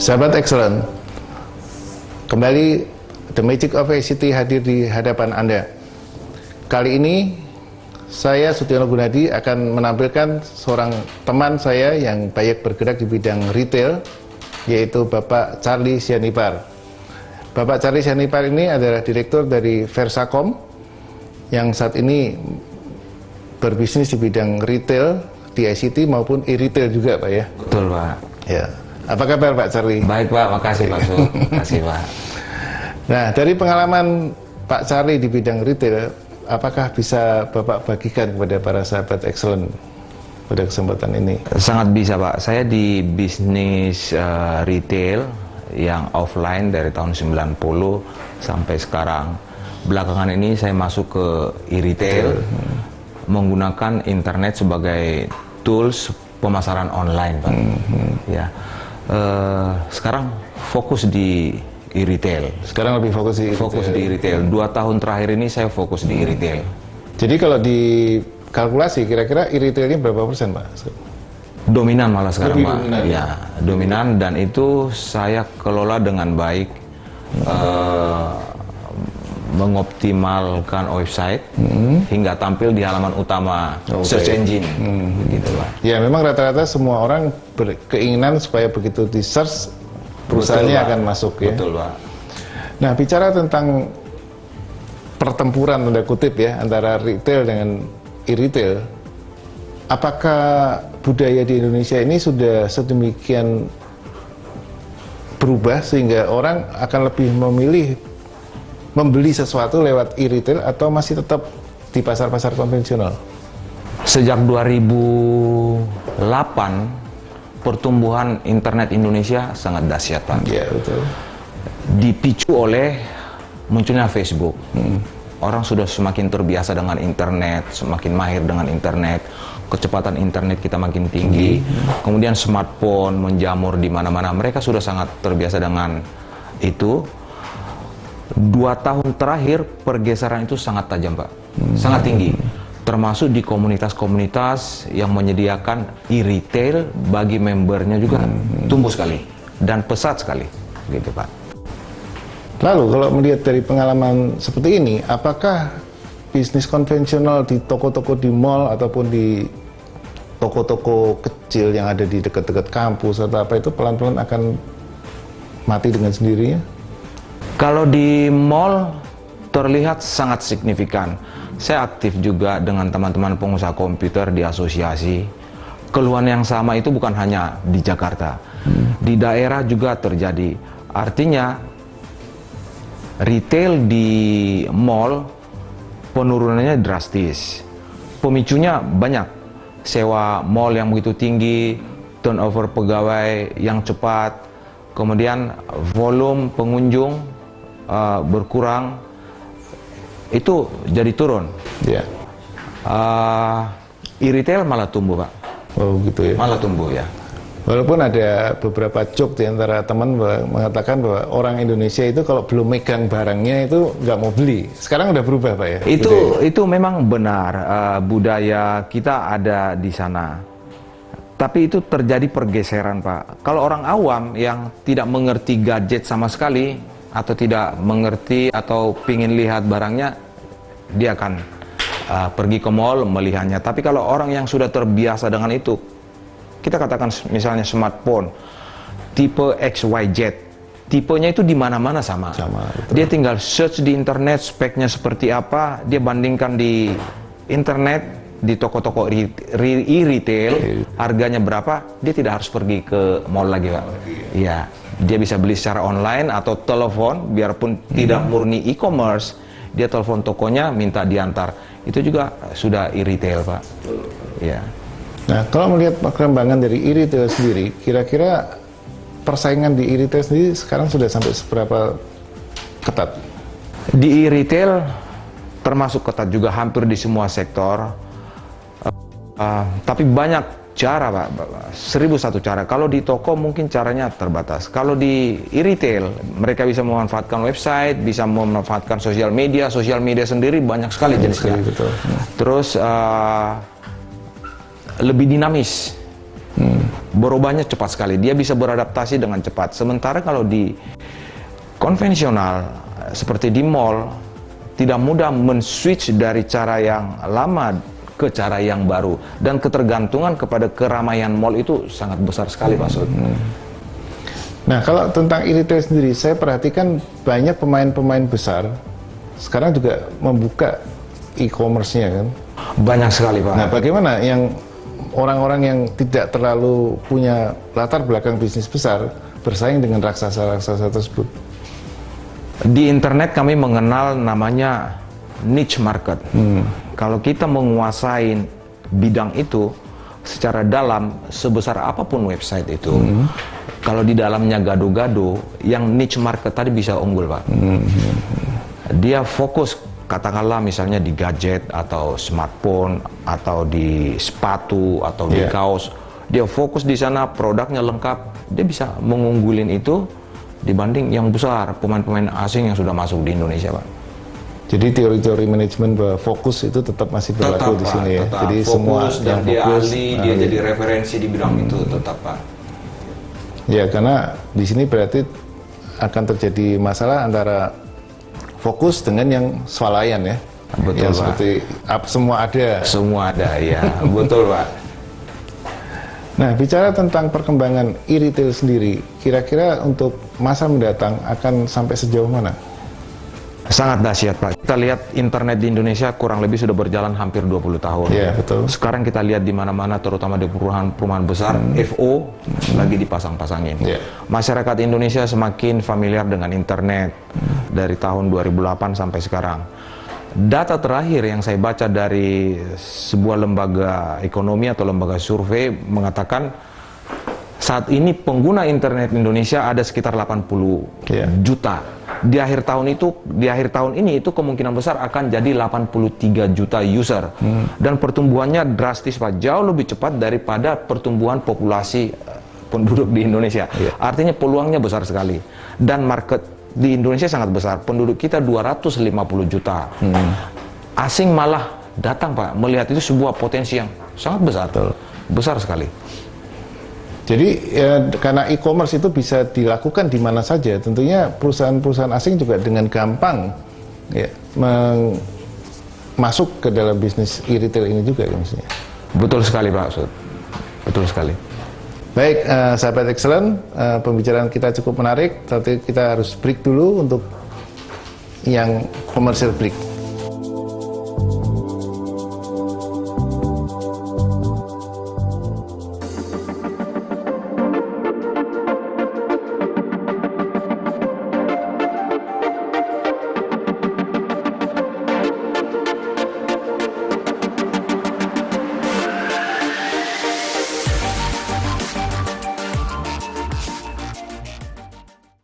Sahabat Excellent, kembali The Magic of ICT hadir di hadapan Anda. Kali ini saya Sutyono Gunadi akan menampilkan seorang teman saya yang banyak bergerak di bidang retail, yaitu Bapak Charlie Sianipar. Bapak Charlie Sianipar ini adalah direktur dari Versacom yang saat ini berbisnis di bidang retail di ICT maupun e-retail juga, Pak ya. Betul, Pak. Ya. Apa kabar Pak Charlie? Baik Pak, makasih Pak Su. Makasih Pak. Nah, dari pengalaman Pak Charlie di bidang retail, apakah bisa Bapak bagikan kepada para sahabat Excellent pada kesempatan ini? Sangat bisa Pak. Saya di bisnis retail yang offline dari tahun 90 sampai sekarang. Belakangan ini saya masuk ke e-retail menggunakan internet sebagai tools pemasaran online Pak. Ya. Sekarang fokus di e-retail. Sekarang lebih fokus di e-retail. 2 tahun terakhir ini saya fokus di e-retail. Jadi kalau dikalkulasi kira-kira e-retailnya berapa persen Pak? Dominan malah sekarang Pak. Dominan. Ya, dominan, dan itu saya kelola dengan baik. Mengoptimalkan website hingga tampil di halaman utama search engine, gitu Pak. Ya memang rata-rata semua orang berkeinginan supaya begitu di search perusahaannya akan masuk ya. Betul Pak. Nah, bicara tentang pertempuran tanda kutip ya antara retail dengan e-retail, apakah budaya di Indonesia ini sudah sedemikian berubah sehingga orang akan lebih memilih membeli sesuatu lewat e-retail atau masih tetap di pasar-pasar konvensional? Sejak 2008 pertumbuhan internet Indonesia sangat dahsyat Pak. Iya betul. Dipicu oleh munculnya Facebook. Orang sudah semakin terbiasa dengan internet, semakin mahir dengan internet, kecepatan internet kita makin tinggi. Kemudian smartphone menjamur di mana-mana. Mereka sudah sangat terbiasa dengan itu. 2 tahun terakhir pergeseran itu sangat tajam Pak, sangat tinggi, termasuk di komunitas-komunitas yang menyediakan e-retail bagi membernya juga tumbuh sekali dan pesat sekali, gitu Pak. Lalu kalau melihat dari pengalaman seperti ini, apakah bisnis konvensional di toko-toko di mall ataupun di toko-toko kecil yang ada di dekat-dekat kampus atau apa itu pelan-pelan akan mati dengan sendirinya? Kalau di mall terlihat sangat signifikan. Saya aktif juga dengan teman-teman pengusaha komputer di asosiasi. Keluhan yang sama itu bukan hanya di Jakarta, di daerah juga terjadi. Artinya retail di mall penurunannya drastis. Pemicunya banyak. Sewa mall yang begitu tinggi, turnover pegawai yang cepat, kemudian volume pengunjung berkurang, itu jadi turun. Ya. E-retail malah tumbuh Pak. Oh gitu ya. Malah tumbuh ya. Walaupun ada beberapa joke di antara teman mengatakan bahwa orang Indonesia itu kalau belum megang barangnya itu nggak mau beli. Sekarang udah berubah Pak ya? Itu memang benar, budaya kita ada di sana. Tapi itu terjadi pergeseran Pak. Kalau orang awam yang tidak mengerti gadget sama sekali, atau tidak mengerti atau pingin lihat barangnya, dia akan pergi ke mall melihatnya. Tapi kalau orang yang sudah terbiasa dengan itu, kita katakan misalnya smartphone tipe XYZ, tipenya itu di mana-mana sama. Dia tinggal search di internet speknya seperti apa, dia bandingkan di internet, di toko-toko e-retail harganya berapa, dia tidak harus pergi ke mall lagi Pak. Iya. Dia bisa beli secara online atau telepon, biarpun tidak murni e-commerce, dia telepon tokonya minta diantar. Itu juga sudah e-retail Pak. Ya. Nah, kalau melihat perkembangan dari e-retail sendiri, kira-kira persaingan di e-retail sendiri sekarang sudah sampai seberapa ketat? Di e-retail termasuk ketat juga hampir di semua sektor. Tapi banyak cara Pak, 1001 cara. Kalau di toko mungkin caranya terbatas. Kalau di e-retail mereka bisa memanfaatkan website, bisa memanfaatkan sosial media sendiri banyak sekali jenisnya. Betul. Terus lebih dinamis, berubahnya cepat sekali. Dia bisa beradaptasi dengan cepat. Sementara kalau di konvensional seperti di mall tidak mudah men-switch dari cara yang lama ke cara yang baru, dan ketergantungan kepada keramaian mall itu sangat besar sekali Pak Sud. Nah, kalau tentang e-retail sendiri, saya perhatikan banyak pemain-pemain besar sekarang juga membuka e-commerce-nya kan. Banyak sekali Pak. Nah, bagaimana yang orang-orang yang tidak terlalu punya latar belakang bisnis besar bersaing dengan raksasa-raksasa tersebut? Di internet kami mengenal namanya niche market. Kalau kita menguasai bidang itu secara dalam, sebesar apapun website itu, kalau di dalamnya gado-gado, yang niche market tadi bisa unggul Pak. Dia fokus katakanlah misalnya di gadget atau smartphone atau di sepatu atau di kaos, dia fokus di sana, produknya lengkap, dia bisa mengunggulin itu dibanding yang besar, pemain-pemain asing yang sudah masuk di Indonesia Pak. Jadi teori-teori manajemen fokus itu tetap masih berlaku di sini ya. Tetap. Jadi Fokus, semua dan yang dia fokus, ahli, dia jadi referensi di bidang itu tetap Pak. Ya, karena di sini berarti akan terjadi masalah antara fokus dengan yang swalayan ya. Betul yang Pak. Seperti semua ada. Semua ada ya, betul Pak. Nah, bicara tentang perkembangan e-retail sendiri, kira-kira untuk masa mendatang akan sampai sejauh mana? Sangat dahsyat Pak. Kita lihat internet di Indonesia kurang lebih sudah berjalan hampir 20 tahun. Iya, betul. Sekarang kita lihat di mana-mana, terutama di perumahan besar, FO lagi dipasang-pasangin. Masyarakat Indonesia semakin familiar dengan internet dari tahun 2008 sampai sekarang. Data terakhir yang saya baca dari sebuah lembaga ekonomi atau lembaga survei mengatakan saat ini pengguna internet Indonesia ada sekitar 80 juta. Di akhir tahun ini itu kemungkinan besar akan jadi 83 juta user. Dan pertumbuhannya drastis Pak, jauh lebih cepat daripada pertumbuhan populasi penduduk di Indonesia. Artinya peluangnya besar sekali. Dan market di Indonesia sangat besar. Penduduk kita 250 juta. Asing malah datang Pak, melihat itu sebuah potensi yang sangat besar. Besar sekali. Jadi ya, karena e-commerce itu bisa dilakukan di mana saja, tentunya perusahaan-perusahaan asing juga dengan gampang ya, masuk ke dalam bisnis e-retail ini juga ya, maksudnya. Betul sekali Pak Sud. Betul sekali. Baik, sahabat Excellent, pembicaraan kita cukup menarik, tapi kita harus break dulu untuk yang commercial break.